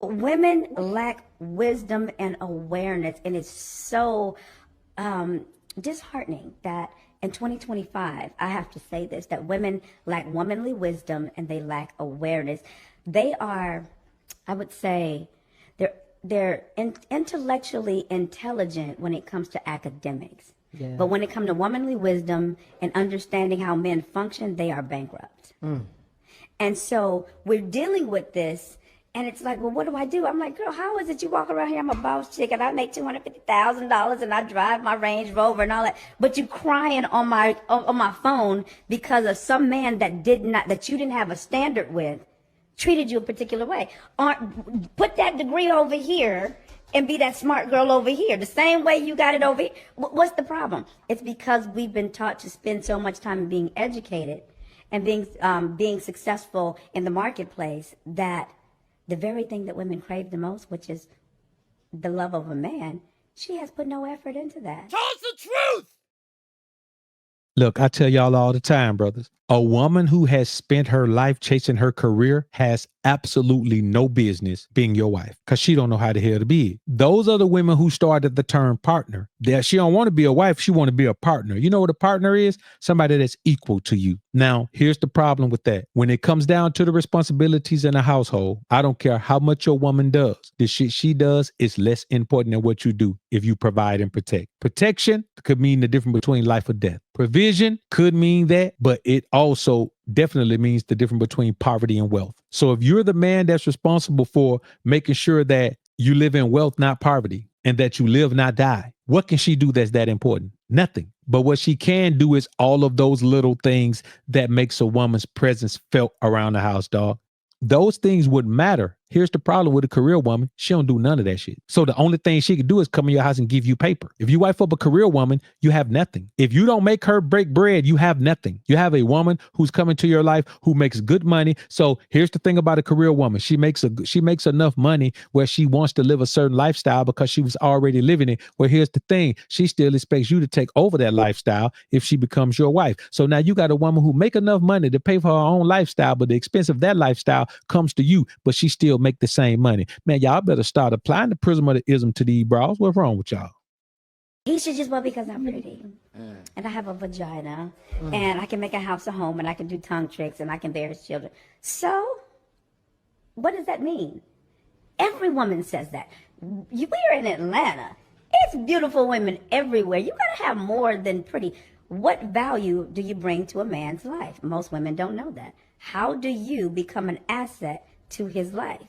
Women lack wisdom and awareness, and it's so disheartening that in 2025, I have to say this, that women lack womanly wisdom and they lack awareness. They are, I would say, they're intellectually intelligent when it comes to academics. Yeah. But when it comes to womanly wisdom and understanding how men function, they are bankrupt. And so we're dealing with this, and it's like, well, what do I do? I'm like, girl, how is it you walk around here? I'm a boss chick, and I make $250,000, and I drive my Range Rover and all that. But you crying on my phone because of some man that you didn't have a standard with, treated you a particular way. Put that degree over here and be that smart girl over here, the same way you got it over here. What's the problem? It's because we've been taught to spend so much time being educated and being successful in the marketplace that the very thing that women crave the most, which is the love of a man, she has put no effort into that. Tell us the truth! Look, I tell y'all all the time, brothers, a woman who has spent her life chasing her career has absolutely no business being your wife because she don't know how the hell to be. Those are the women who started the term partner. She don't want to be a wife. She want to be a partner. You know what a partner is? Somebody that's equal to you. Now, here's the problem with that. When it comes down to the responsibilities in a household, I don't care how much your woman does. The shit she does is less important than what you do if you provide and protect. Protection could mean the difference between life or death. Provision could mean that, but it also definitely means the difference between poverty and wealth. So if you're the man that's responsible for making sure that you live in wealth, not poverty, and that you live, not die, what can she do that's that important? Nothing. But what she can do is all of those little things that makes a woman's presence felt around the house, dog. Those things would matter. Here's the problem with a career woman. She don't do none of that shit. So the only thing she can do is come in your house and give you paper. If you wife up a career woman, you have nothing. If you don't make her break bread, you have nothing. You have a woman who's coming to your life who makes good money. So here's the thing about a career woman. She makes enough money where she wants to live a certain lifestyle because she was already living it. Well, here's the thing. She still expects you to take over that lifestyle if she becomes your wife. So now you got a woman who make enough money to pay for her own lifestyle, but the expense of that lifestyle comes to you, but she still make the same money. Man, y'all better start applying the prism of the ism to these bras. What's wrong with y'all? He should just, well, because I'm pretty and I have a vagina and I can make a house a home and I can do tongue tricks and I can bear his children. So what does that mean? Every woman says that. We're in Atlanta. It's beautiful women everywhere. You gotta have more than pretty. What value do you bring to a man's life? Most women don't know that. How do you become an asset to his life?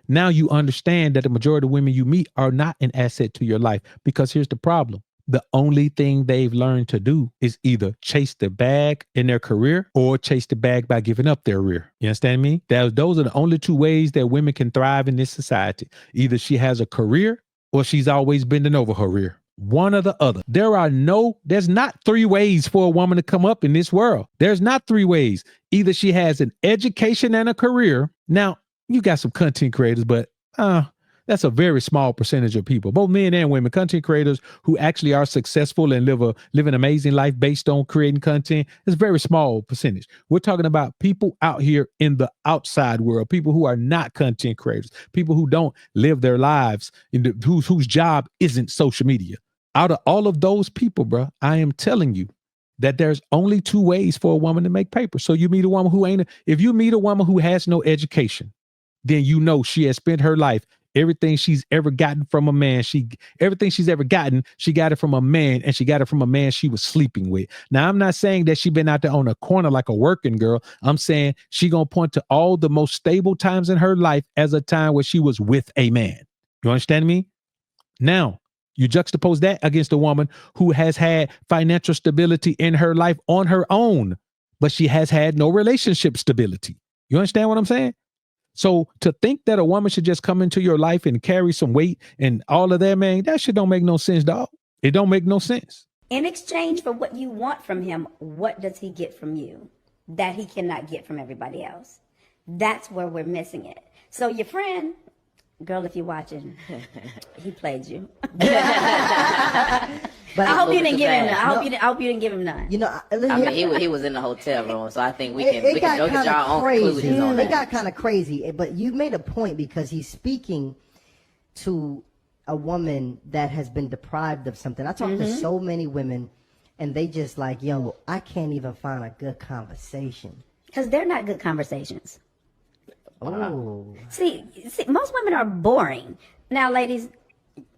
Now you understand that the majority of women you meet are not an asset to your life, because here's the problem. The only thing they've learned to do is either chase the bag in their career or chase the bag by giving up their rear. You understand me? Those are the only two ways that women can thrive in this society. Either she has a career or she's always bending over her rear. One or the other. There's not three ways for a woman to come up in this world. There's not three ways. Either she has an education and a career. Now, you got some content creators, but that's a very small percentage of people, both men and women, content creators who actually are successful and live an amazing life based on creating content. It's a very small percentage. We're talking about people out here in the outside world, people who are not content creators, people who don't live their lives, whose job isn't social media. Out of all of those people, bro, I am telling you that there's only two ways for a woman to make paper. So you meet a woman if you meet a woman who has no education, then you know she has spent her life, everything she's ever gotten from a man, everything she's ever gotten, she got it from a man, and she got it from a man she was sleeping with. Now, I'm not saying that she been out there on a corner like a working girl. I'm saying she gonna point to all the most stable times in her life as a time where she was with a man. You understand me? Now, you juxtapose that against a woman who has had financial stability in her life on her own, but she has had no relationship stability. You understand what I'm saying? So to think that a woman should just come into your life and carry some weight and all of that, man, that shit don't make no sense, dog. It don't make no sense. In exchange for what you want from him, what does he get from you that he cannot get from everybody else? That's where we're missing it. So your friend, Girl, if you're watching, he played you. But I hope you didn't give him none. No. I hope you didn't give him none. you know, I mean, he was in the hotel room, so I think we can it got look at kind our of own crazy. conclusions on It that. got kind of crazy, but you made a point because he's speaking to a woman that has been deprived of something. I talk to so many women, and they just like, yo, I can't even find a good conversation. Because they're not good conversations. Oh, See, most women are boring. Now, ladies,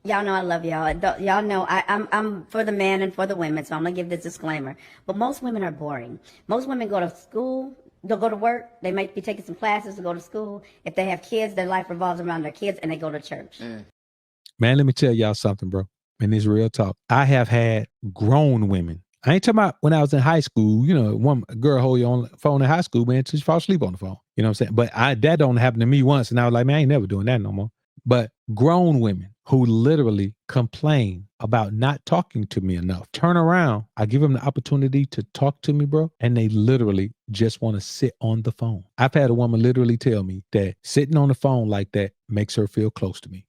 y'all know I love y'all. Y'all know I'm for the men and for the women, so I'm gonna give this disclaimer. But most women are boring. Most women go to school, they'll go to work, they might be taking some classes to go to school. If they have kids, their life revolves around their kids, and they go to church. Man, let me tell y'all something, bro. And this real talk. I have had grown women. I ain't talking about when I was in high school, you know, a girl hold you on the phone in high school, man, till she fall asleep on the phone. You know what I'm saying? But that don't happen to me once. And I was like, man, I ain't never doing that no more. But grown women who literally complain about not talking to me enough, turn around, I give them the opportunity to talk to me, bro, and they literally just want to sit on the phone. I've had a woman literally tell me that sitting on the phone like that makes her feel close to me.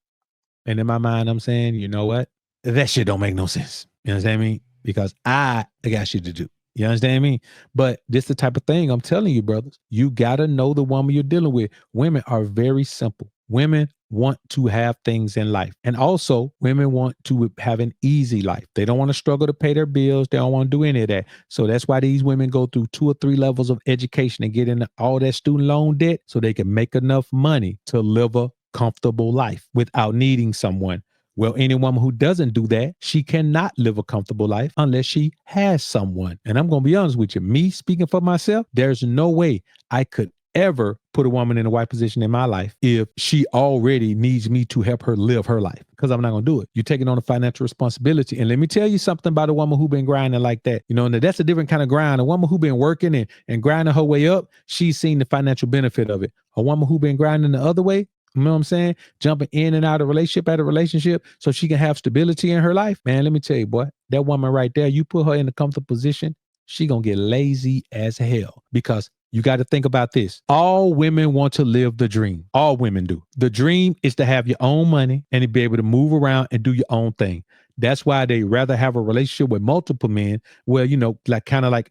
And in my mind, I'm saying, you know what? That shit don't make no sense. You understand me? Because I got shit to do. You understand me? But this the type of thing I'm telling you, brothers. You got to know the woman you're dealing with. Women are very simple. Women want to have things in life. And also, women want to have an easy life. They don't want to struggle to pay their bills. They don't want to do any of that. So that's why these women go through 2 or 3 levels of education and get into all that student loan debt so they can make enough money to live a comfortable life without needing someone. Well, any woman who doesn't do that, she cannot live a comfortable life unless she has someone. And I'm going to be honest with you, me speaking for myself, there's no way I could ever put a woman in a white position in my life if she already needs me to help her live her life, because I'm not going to do it. You're taking on a financial responsibility. And let me tell you something about a woman who been grinding like that. You know, and that's a different kind of grind. A woman who been working and grinding her way up, she's seen the financial benefit of it. A woman who been grinding the other way, you know what I'm saying? Jumping in and out of relationship so she can have stability in her life. Man, let me tell you, boy, that woman right there, you put her in a comfortable position, she gonna get lazy as hell. Because you got to think about this. All women want to live the dream. All women do. The dream is to have your own money and to be able to move around and do your own thing. That's why they rather have a relationship with multiple men where, you know, like kind of like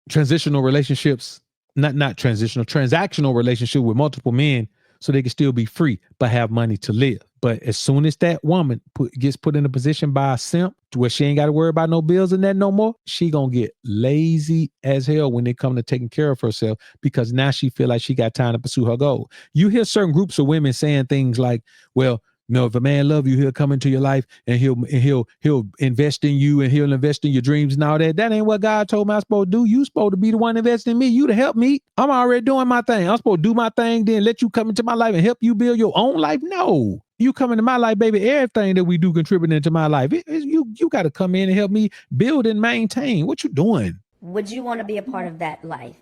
transitional relationships, not transitional, transactional relationship with multiple men, so they can still be free, but have money to live. But as soon as that woman gets put in a position by a simp to where she ain't got to worry about no bills and that no more, she gonna get lazy as hell when it comes to taking care of herself, because now she feel like she got time to pursue her goal. You hear certain groups of women saying things like, well, no, if a man love you, he'll come into your life and he'll invest in you and he'll invest in your dreams and all that. That ain't what God told me I'm supposed to do. You supposed to be the one investing in me. You to help me. I'm already doing my thing. I'm supposed to do my thing, then let you come into my life and help you build your own life. No, you come into my life, baby. Everything that we do contributing into my life. You got to come in and help me build and maintain. What you doing? Would you want to be a part of that life?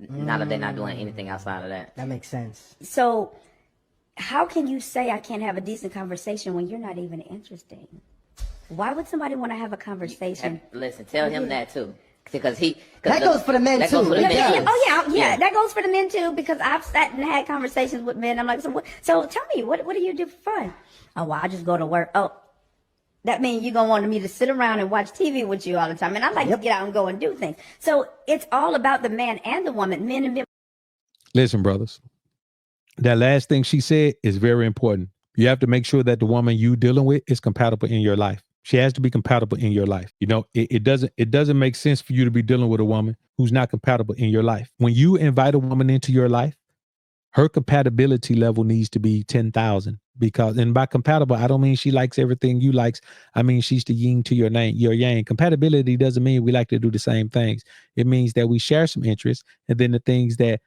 Not that they're not doing anything outside of that. that makes sense. So how can you say I can't have a decent conversation when you're not even interesting? Why would somebody want to have a conversation? And listen, tell him that too. Because That goes for the men that too. goes for the Yeah. men too. Oh yeah, that goes for the men too, because I've sat and had conversations with men. I'm like, so tell me, what do you do for fun? Oh, well, I just go to work. Oh, that means you're going to want me to sit around and watch TV with you all the time. And I like to get out and go and do things. So it's all about the man and the woman, men and men. Listen, brothers, that last thing she said is very important. You have to make sure that the woman you dealing with is compatible in your life. She has to be compatible in your life. You know, it doesn't make sense for you to be dealing with a woman who's not compatible in your life. When you invite a woman into your life, her compatibility level needs to be 10,000. Because, and by compatible, I don't mean she likes everything you likes. I mean, she's the yin to your yang. Compatibility doesn't mean we like to do the same things. It means that we share some interests, and then the things that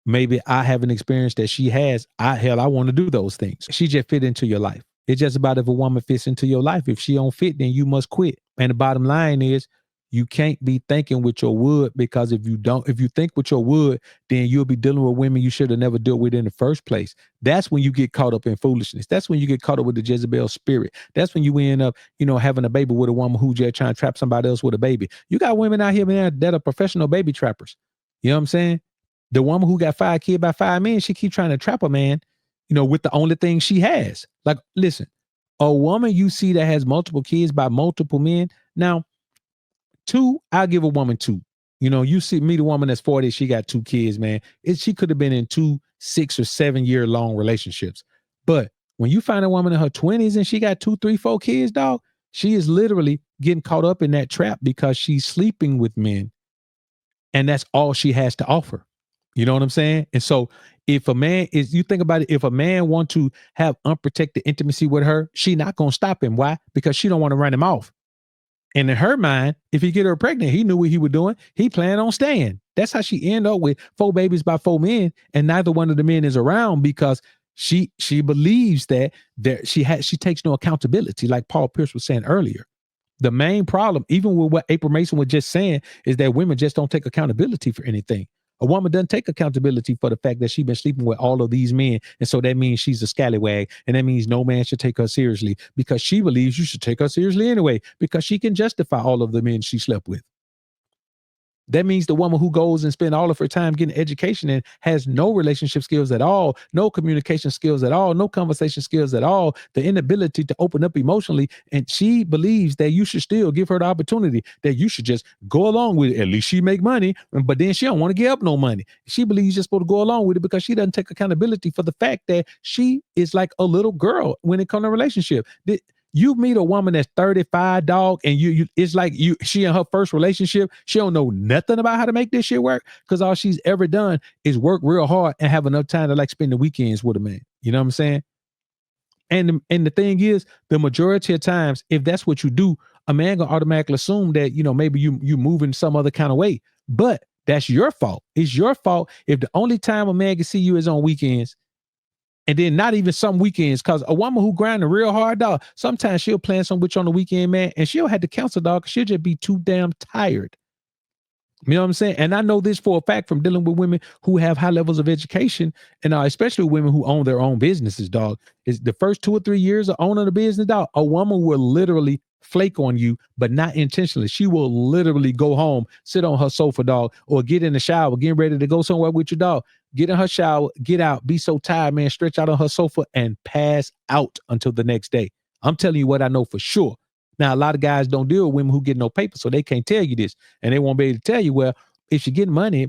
maybe I haven't experienced that she has, I want to do those things. She just fit into your life. It's just about if a woman fits into your life. If she don't fit, then you must quit. And the bottom line is, you can't be thinking with your wood, because if you think with your wood, then you'll be dealing with women you should have never dealt with in the first place. That's when you get caught up in foolishness. That's when you get caught up with the Jezebel spirit. That's when you end up, having a baby with a woman who's just trying to trap somebody else with a baby. You got women out here, man, that are professional baby trappers. You know what I'm saying? The woman who got 5 kids by 5 men, she keep trying to trap a man, with the only thing she has. Like, listen, a woman you see that has multiple kids by multiple men. Now, 2, I'll give a woman 2. You see, meet a woman that's 40, she got 2 kids, man. She could have been in 2, 6 or 7 year long relationships. But when you find a woman in her 20s and she got 2, 3, 4 kids, dog, she is literally getting caught up in that trap because she's sleeping with men. And that's all she has to offer. You know what I'm saying? And so if a man you think about it, if a man want to have unprotected intimacy with her, she not going to stop him. Why? Because she don't want to run him off. And in her mind, if he get her pregnant, he knew what he was doing. He planned on staying. That's how she end up with 4 babies by 4 men, and neither one of the men is around because she believes that she takes no accountability, like Paul Pierce was saying earlier. The main problem, even with what April Mason was just saying, is that women just don't take accountability for anything. A woman doesn't take accountability for the fact that she's been sleeping with all of these men. And so that means she's a scallywag. And that means no man should take her seriously because she believes you should take her seriously anyway, because she can justify all of the men she slept with. That means the woman who goes and spends all of her time getting education and has no relationship skills at all, no communication skills at all, no conversation skills at all, the inability to open up emotionally. And she believes that you should still give her the opportunity, that you should just go along with it. At least she make money, but then she don't want to give up no money. She believes you're supposed to go along with it because she doesn't take accountability for the fact that she is like a little girl when it comes to relationship. You meet a woman that's 35, dog, and it's like she in her first relationship, she don't know nothing about how to make this shit work because all she's ever done is work real hard and have enough time to like spend the weekends with a man. You know what I'm saying? And the thing is, the majority of times, if that's what you do, a man gonna automatically assume that, maybe you move in some other kind of way. But that's your fault. It's your fault if the only time a man can see you is on weekends. And then not even some weekends, because a woman who grinding real hard, dog, sometimes she'll plan some bitch on the weekend, man, and she'll have to cancel, dog, because she'll just be too damn tired. You know what I'm saying? And I know this for a fact from dealing with women who have high levels of education, and especially women who own their own businesses, dog. Is the first 2 or 3 years of owning a business, dog, a woman will literally flake on you, but not intentionally. She will literally go home, sit on her sofa, dog, or get in the shower, getting ready to go somewhere with your dog. Get in her shower, get out, be so tired, man, stretch out on her sofa and pass out until the next day. I'm telling you what I know for sure. Now, a lot of guys don't deal with women who get no paper, so they can't tell you this. And they won't be able to tell you, well, if she get money,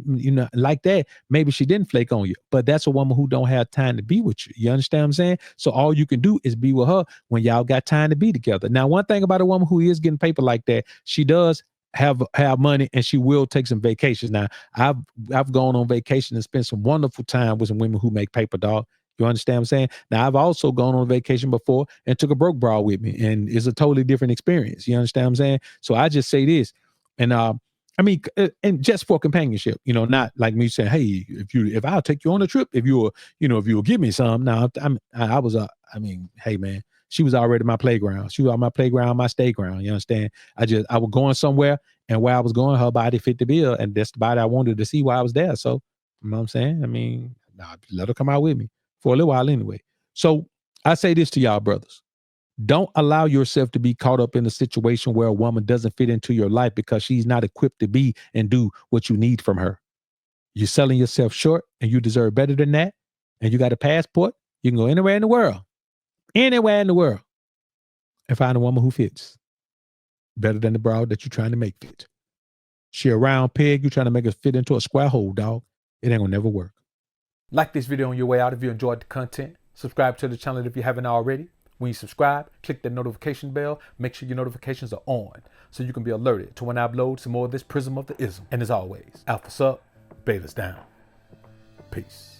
like that, maybe she didn't flake on you. But that's a woman who don't have time to be with you. You understand what I'm saying? So all you can do is be with her when y'all got time to be together. Now, one thing about a woman who is getting paper like that, she does have money and she will take some vacations. Now, I've gone on vacation and spent some wonderful time with some women who make paper, dog. You understand what I'm saying? Now, I've also gone on vacation before and took a broke bra with me, and it's a totally different experience. You understand what I'm saying? So I just say this, and and just for companionship, not like me saying, hey, if I'll take you on a trip, if you'll give me some. Now, hey man, she was already my playground. She was on my playground, my stay ground. You understand? I was going somewhere, and where I was going, her body fit the bill, and that's the body I wanted to see while I was there. So, you know what I'm saying? Let her come out with me for a little while anyway. So I say this to y'all brothers. Don't allow yourself to be caught up in a situation where a woman doesn't fit into your life because she's not equipped to be and do what you need from her. You're selling yourself short, and you deserve better than that. And you got a passport. You can go anywhere in the world, and find a woman who fits better than the bra that you're trying to make fit. She a round peg, you're trying to make her fit into a square hole, dog. It ain't gonna never work. Like this video on your way out if you enjoyed the content. Subscribe to the channel if you haven't already. When you subscribe, click the notification bell. Make sure your notifications are on so you can be alerted to when I upload some more of this Prism of the Ism. And as always, Alpha's up, Beta's down. Peace.